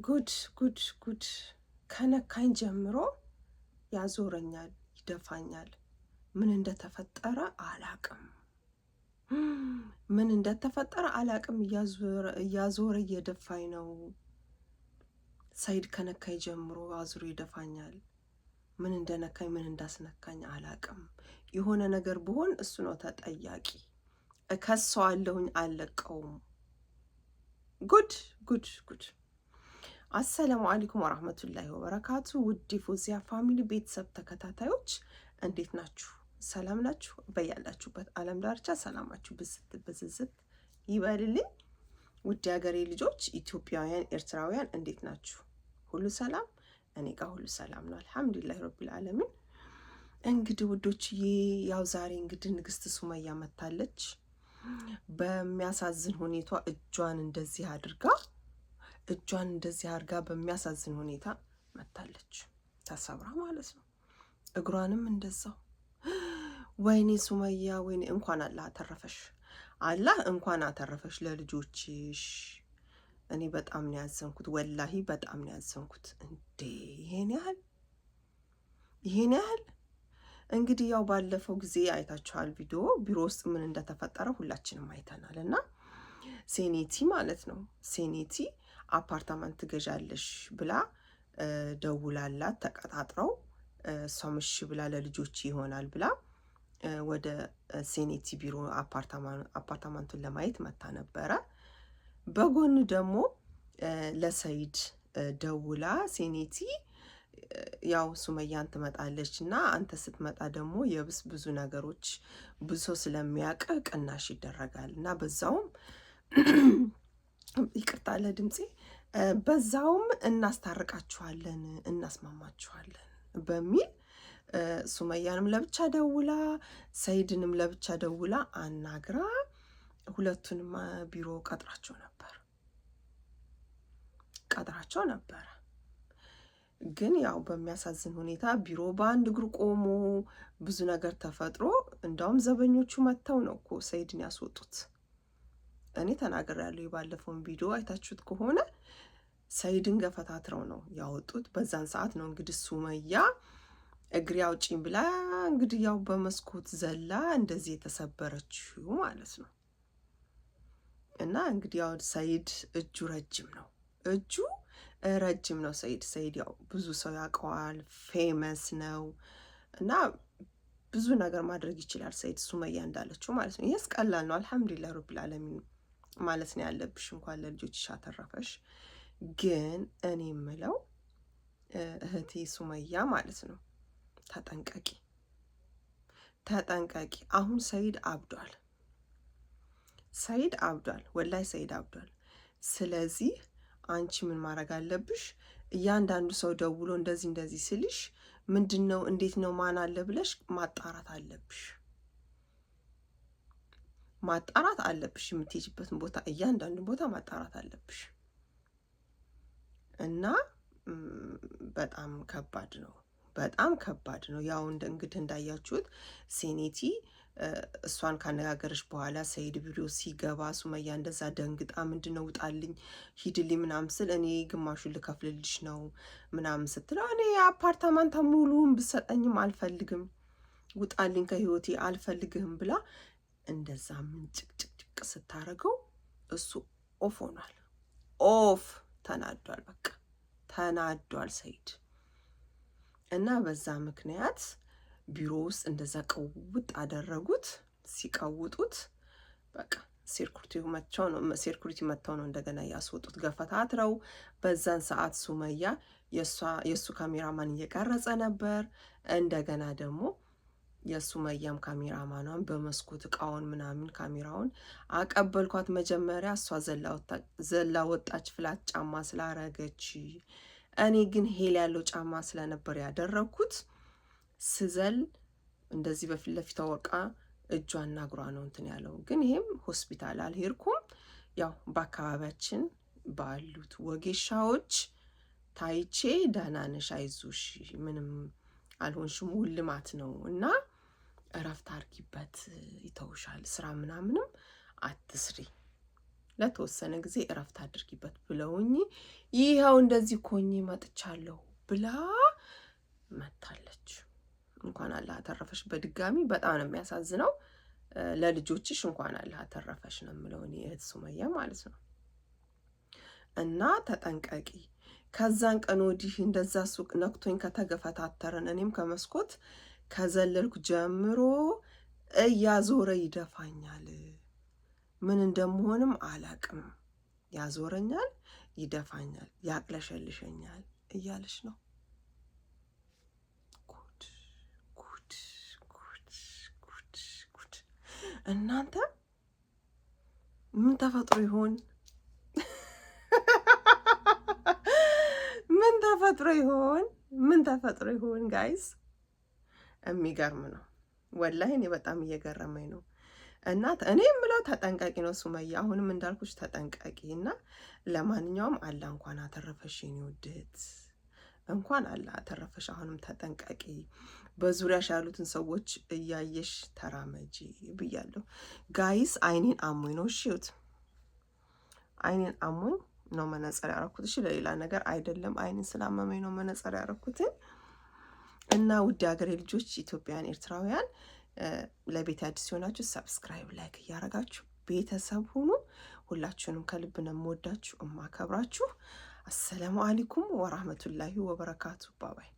ጉድ ከነካኝ ጀምሮ ያዞረኛል፣ ይደፋኛል። ምን እንደተፈጠረ አላቅም። ምን እንደተፈጠረ አላቅም። እያዞረ እየደፋኝ ነው። ሰይድ ከነካኝ ጀምሮ አዙሮ ይደፋኛል። ምን እንደነካኝ ምን እንዳስነካኝ አላቅም። የሆነ ነገር ብሆን እሱ ነው ተጠያቂ። እከሰዋለሁኝ፣ አልለቀውም። ጉድ። አሰላሙ አለይኩም ወራህመቱላሂ ወበረካቱ። ውድ ፎዚያ ፋሚሊ ቤተሰብ ተከታታዮች እንዴት ናችሁ? ሰላም ናችሁ? በያላችሁበት ዓለም ዳርቻ ሰላማችሁ ብዝት ይበልልኝ። ውድ ሀገሬ ልጆች ኢትዮጵያውያን፣ ኤርትራውያን እንዴት ናችሁ? ሁሉ ሰላም? እኔ ጋር ሁሉ ሰላም ነው፣ አልሐምዱሊላህ ረቢል ዓለሚን። እንግዲህ ውዶችዬ ያው ዛሬ እንግዲህ ንግስት ሱመያ መታለች። በሚያሳዝን ሁኔታ እጇን እንደዚህ አድርጋ በሚያሳዝን ሁኔታ መታለች፣ ተሰብራ ማለት ነው። እግሯንም እንደዛው። ወይኔ ሱመያ ወይኔ፣ እንኳን አላህ አተረፈሽ፣ አላህ እንኳን አተረፈሽ ለልጆችሽ። እኔ በጣም ነው ያዘንኩት፣ ወላሂ በጣም ነው ያዘንኩት። እንዴ ይሄን ያህል እንግዲህ ያው ባለፈው ጊዜ አይታችኋል ቢሮ ውስጥ ምን እንደተፈጠረ ሁላችንም አይተናል። እና ሴኔቲ ማለት ነው ሴኔቲ አፓርታመንት ትገዣለሽ ብላ ደውላላት፣ ተቀጣጥረው እሷም እሺ ብላ ለልጆች ይሆናል ብላ ወደ ሴኔቲ ቢሮ አፓርታመንቱን ለማየት መታ ነበረ። በጎን ደግሞ ለሰይድ ደውላ ሴኔቲ ያው ሱመያን ትመጣለች እና አንተ ስትመጣ ደግሞ የብስ ብዙ ነገሮች ብዙ ሰው ስለሚያውቅ ቅናሽ ይደረጋል እና በዛውም ይቅርታ ለድምፄ፣ በዛውም እናስታርቃችኋለን፣ እናስማማችኋለን በሚል ሱመያንም ለብቻ ደውላ ሰይድንም ለብቻ ደውላ አናግራ ሁለቱንም ቢሮ ቀጥራቸው ነበር። ግን ያው በሚያሳዝን ሁኔታ ቢሮ በአንድ እግሩ ቆሞ ብዙ ነገር ተፈጥሮ፣ እንዳውም ዘበኞቹ መጥተው ነው እኮ ሰይድን ያስወጡት። እኔ ተናግሬያለሁ፣ የባለፈውን ቪዲዮ አይታችሁት ከሆነ ሰይድን ገፈታትረው ነው ያወጡት። በዛን ሰዓት ነው እንግዲህ ሱመያ እግሬ አውጪኝ ብላ እንግዲህ ያው በመስኮት ዘላ እንደዚህ የተሰበረችው ማለት ነው። እና እንግዲህ ያው ሰይድ እጁ ረጅም ነው ሰይድ ያው ብዙ ሰው ያውቀዋል፣ ፌመስ ነው እና ብዙ ነገር ማድረግ ይችላል ሰይድ፣ ሱመያ እንዳለችው ማለት ነው። ይህስ ቀላል ነው፣ አልሐምዱሊላህ ረቢል ዓለሚን ማለት ነው ያለብሽ። እንኳን ለልጆችሽ አተረፈሽ። ግን እኔ የምለው እህቴ ሱመያ ማለት ነው ተጠንቀቂ። አሁን ሰይድ አብዷል፣ ወላይ ሰይድ አብዷል። ስለዚህ አንቺ ምን ማድረግ አለብሽ? እያንዳንዱ ሰው ደውሎ እንደዚህ ስልሽ ምንድን ነው እንዴት ነው ማን አለ ብለሽ ማጣራት አለብሽ። የምትሄጂበትን ቦታ እያንዳንዱን ቦታ ማጣራት አለብሽ። እና በጣም ከባድ ነው። ያው እንግዲህ እንዳያችሁት ሴኔቲ እሷን ካነጋገረች በኋላ ሰይድ ቪዲዮ ሲገባ ሱመያ እንደዛ ደንግጣ ምንድነው ውጣልኝ ሂድልኝ ምናምን ስል እኔ ግማሹን ልከፍልልሽ ነው ምናምን ስትለው እኔ አፓርታማንታ ሙሉውን ብሰጠኝም አልፈልግም፣ ውጣልኝ ከህይወቴ አልፈልግህም ብላ እንደዛ ምን ጭቅጭቅ ስታረገው እሱ ኦፍ ሆኗል። ተናዷል ሰይድ። እና በዛ ምክንያት ቢሮ ውስጥ እንደዛ ቀውጥ አደረጉት። ሲቀውጡት በቃ ሴኩሪቲ መጥተው ነው እንደገና ያስወጡት ገፈታትረው። በዛን ሰዓት ሱመያ የእሱ ካሜራማን እየቀረጸ ነበር። እንደገና ደግሞ የሱመያም ካሜራማኗን በመስኮት እቃውን ምናምን ካሜራውን አቀበልኳት። መጀመሪያ እሷ ዘላ ወጣች፣ ፍላት ጫማ ስላረገች። እኔ ግን ሄል ያለው ጫማ ስለነበር ያደረኩት ስዘል እንደዚህ በፊት ለፊት ወርቃ እጇና እግሯ ነው እንትን ያለው። ግን ይሄም ሆስፒታል አልሄድኩም። ያው በአካባቢያችን ባሉት ወጌሻዎች ታይቼ ደህና ነሽ፣ አይዞሽ፣ ምንም አልሆንሽም፣ ውልማት ነው እና እረፍት አርጊበት፣ ይተውሻል፣ ስራ ምናምንም አትስሪ። ለተወሰነ ጊዜ እረፍት አድርጊበት ብለውኝ ይኸው እንደዚህ ኮኝ መጥቻለሁ ብላ መታለች። እንኳን አላህ አተረፈሽ በድጋሚ። በጣም ነው የሚያሳዝነው። ለልጆችሽ እንኳን አላህ አተረፈሽ ነው የምለው እኔ እህት ሱመያ ማለት ነው። እና ተጠንቀቂ። ከዛን ቀን ወዲህ እንደዛ ሱቅ ነክቶኝ ከተገፈታተረን እኔም ከመስኮት ከዘለልኩ ጀምሮ እያዞረ ይደፋኛል። ምን እንደምሆንም አላቅም። ያዞረኛል፣ ይደፋኛል፣ ያቅለሸልሸኛል እያለች ነው። ጉድ ጉድ ጉድ ጉድ ጉድ! እናንተ ምን ተፈጥሮ ይሆን? ምን ተፈጥሮ ይሆን? ምን ተፈጥሮ ይሆን ጋይስ? የሚገርም ነው ወላሂ። እኔ በጣም እየገረመኝ ነው። እና እኔ የምለው ተጠንቀቂ ነው ሱመያ። አሁንም እንዳልኩሽ ተጠንቀቂ። እና ለማንኛውም አላህ እንኳን አተረፈሽ የኔ ውድት፣ እንኳን አላህ አተረፈሽ። አሁንም ተጠንቀቂ። በዙሪያሽ ያሉትን ሰዎች እያየሽ ተራመጂ ብያለሁ ጋይስ። አይኔን አሞኝ ነው። እሺት አይኔን አሞኝ ነው መነጽር ያረኩት። እሺ ለሌላ ነገር አይደለም። አይኔን ስላመመኝ ነው መነጽር ያረኩት። እና ውድ ሀገሬ ልጆች ኢትዮጵያውያን፣ ኤርትራውያን ለቤት አዲስ ሲሆናችሁ ሰብስክራይብ፣ ላይክ እያረጋችሁ ቤተሰብ ሁኑ። ሁላችሁንም ከልብ ነው የምወዳችሁ እማከብራችሁ። አሰላሙ አለይኩም ወራህመቱላሂ ወበረካቱ። ባባይ